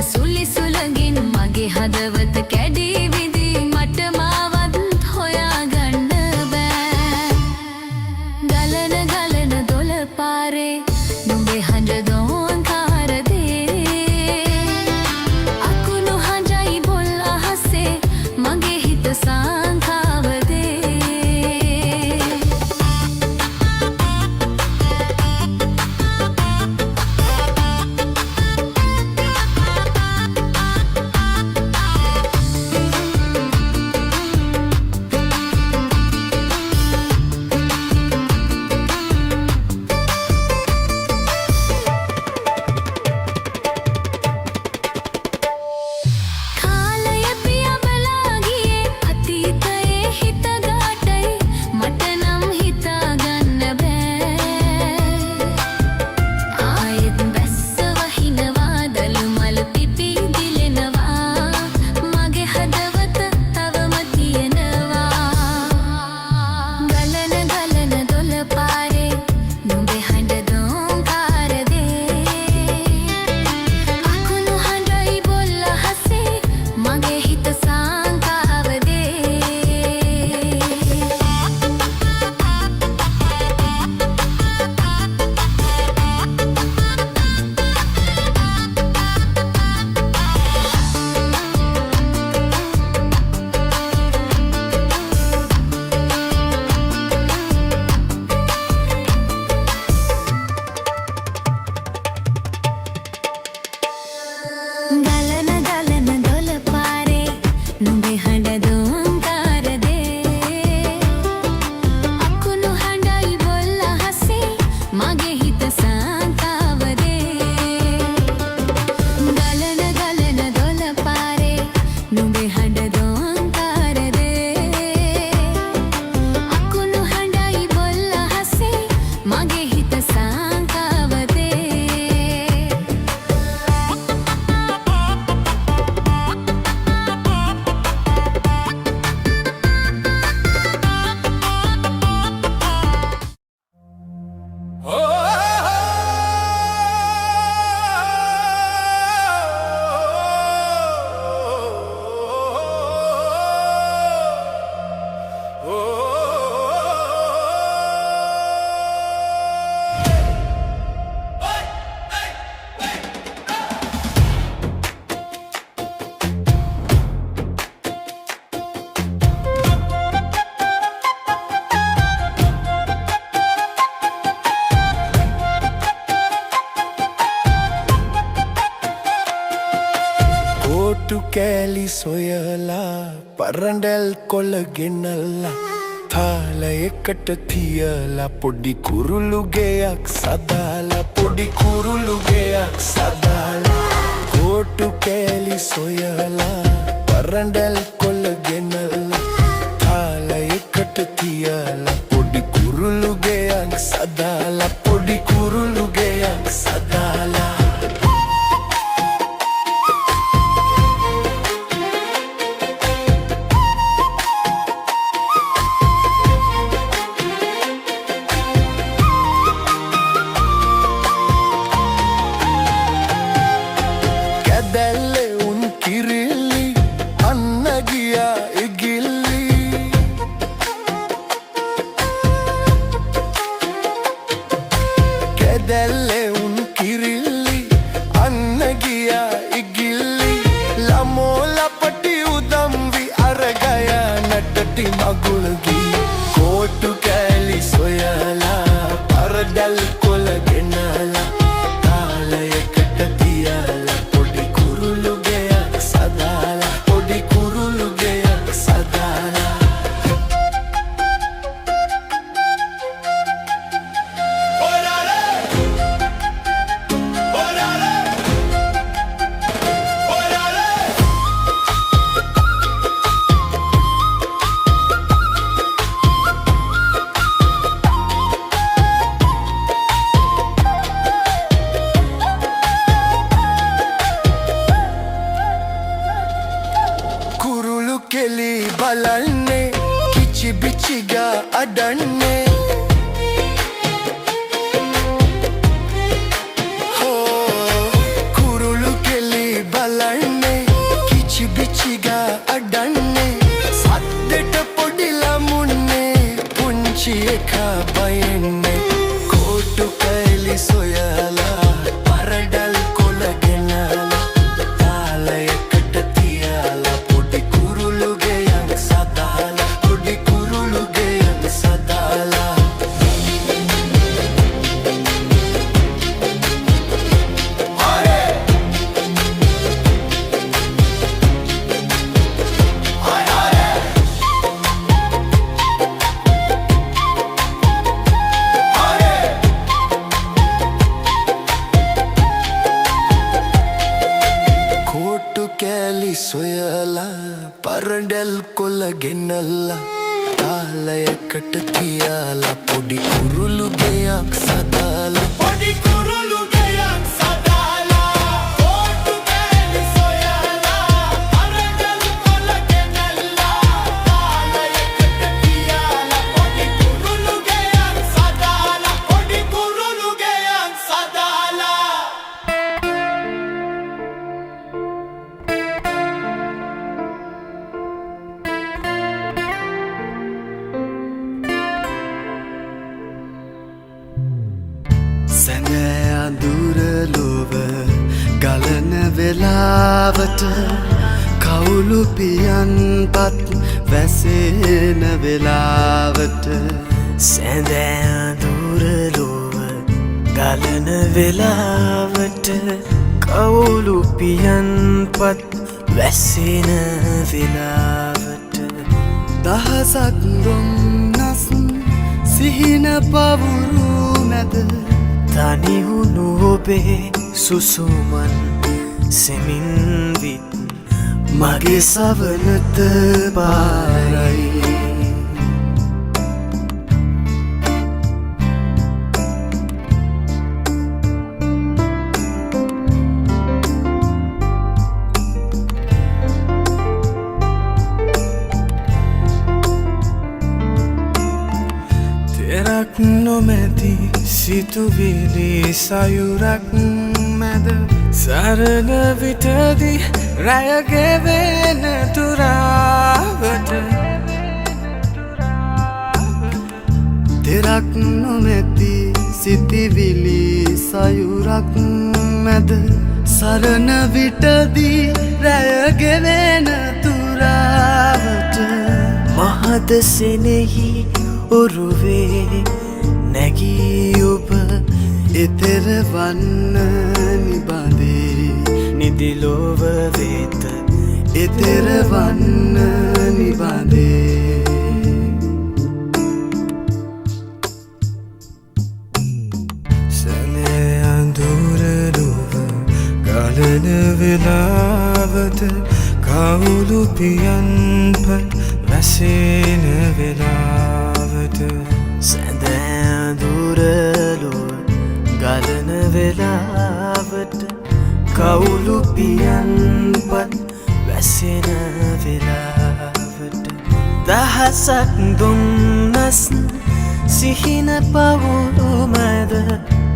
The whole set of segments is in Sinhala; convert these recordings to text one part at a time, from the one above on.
सुली सुलंगी මගේ හදවත කැඩී විදි මට මාවත් හොයාගන්න බෑ ගලන ගලන දොළ පාරේ නුඹේ හඬ දෝංකාර දේ අකුණු හඬයි බොල් අහසේ මගේ හිත සංකාව දේ කොටු කෑලි සොයලා පරණ්ඩල් කොළ ගෙනල්ලා තාලයකට තියලා පොඩි කුරුළු ගෙයක් සදාලා පොඩි කුරුළු ගෙයක් සදාලා කොටු කෑලි සොයලා පරණ්ඩල් කොළ ගෙනල්ලා තාලයකට තියලා පොඩි කුරුළු ගෙයක් සදාලා පොඩි කුරුළු ගෙයක් සදාලා දැල්ලේ උන් කිරිල්ලි අන්න ගියා ඉගිල්ලි ළමෝ ලපටි උදම්වි අරගය නටටි මගුල්ගි කොටු කෑලි සොයලා පරදල් කොළ ගෙනලා තාලයකට තියලා පොඩි කුරුළු ගෙයක් සදාලා පොඩි කුරුළු ගෙයක් සදාලා කෙලි බලන්නේ කිචි බිචිගා අඩන්නේ හෝ කුරුළු කෙලි බලන්නේ කිචි ඕටු කෑලි සොයලා පරඩැල් කොළ ගෙනල්ලා තාලයකට තියාලා පොඩි කුරුළු ගෙයක් සදාලා පොඩි කුරුළු ගෙයක් සදාලා ඕටු කෑලි සොයලා පරඩැල් කොළ ගෙනල්ලා තාලයකට තියාලා පොඩි කුරුළු ගෙයක් සදාලා පොඩි කුරුළු ගෙයක් සදාලා සැඟෑ අඳුර ලොව ගලන වෙලාවට කවුළු පියන්පත් වැසෙන වෙලාවට සැඳෑ අඳුර ලොව ගලන වෙලාවට කවුළු පියන්පත් වැසෙන වෙලාවට දහසක් දුම්නස් සිහින පවුරු මැද තනිවුණු ඔබේ සුසුමන් සෙමින් විත් මගේ සවනත පාරයි තෙරක් නොමැති සිතුවිලි සයුරක් මැද සරණ විටදී රැයගෙවෙන තුරාවට තෙරක් නොමැති සිතිවිලි සයුරක් මැද සරණ විටදී රැයගෙවෙන තුරාවට මහද සෙනෙහි ඔරුවේ නැගී ඔබ එතෙර වන්න නිබඳේ නිදිලොව වෙත එතෙර වන්න නිබඳේ සැනේ අඳුර ලොව ගලන වෙලාවට කවුළු පියන්පත් වැසෙන වෙලාවට සැඳෑ අඳුර ලොව ගලන වෙලාවට කවුළු පියන්පත් වැසෙන වෙලාවට දහසක් දුම්නස් සිහින පවුළු මැද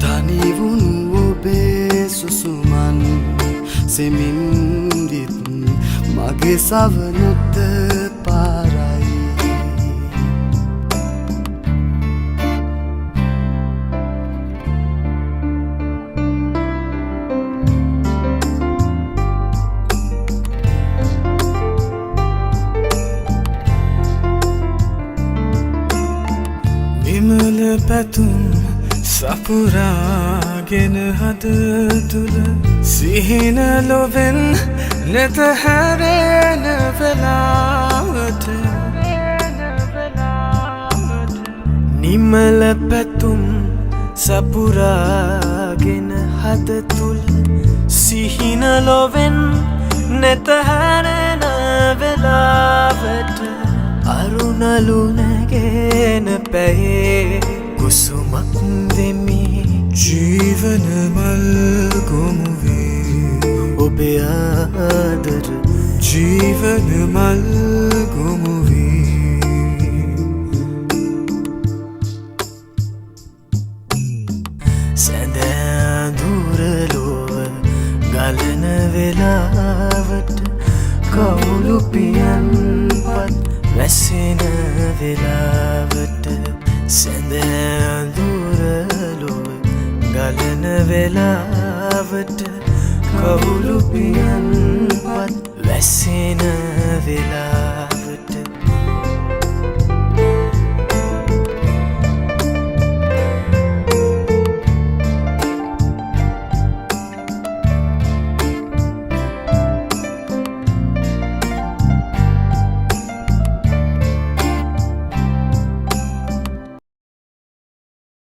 තනිවුණු ඔබේ සුසුමන් සෙමින් විත් මගේ සවනත පාරයි විමල පැතුම් සපුරාගෙන හද තුළ සිහින ලොවෙන් නෙත හැරෙන වෙලාවට නිමල පැතුම් සපුරාගෙන හද තුළ සිහින ලොවෙන් නෙත හැරෙන වෙලාවට අරුණලු නැගෙන පැයේ කුසුමක් වෙමි ජීවන මල් ගොමුවේ ඔබේ ආදර ජීවන මල් ගොමුවේ සැඳෑ අඳුර ලොව ගලන වෙලාවට කවුළු පියන්පත් වැසෙන වෙලාවට සැඳෑ අඳුර ලොව ගලන වෙලාවට කවුළු පියන්පත් වැසෙන වෙලාවට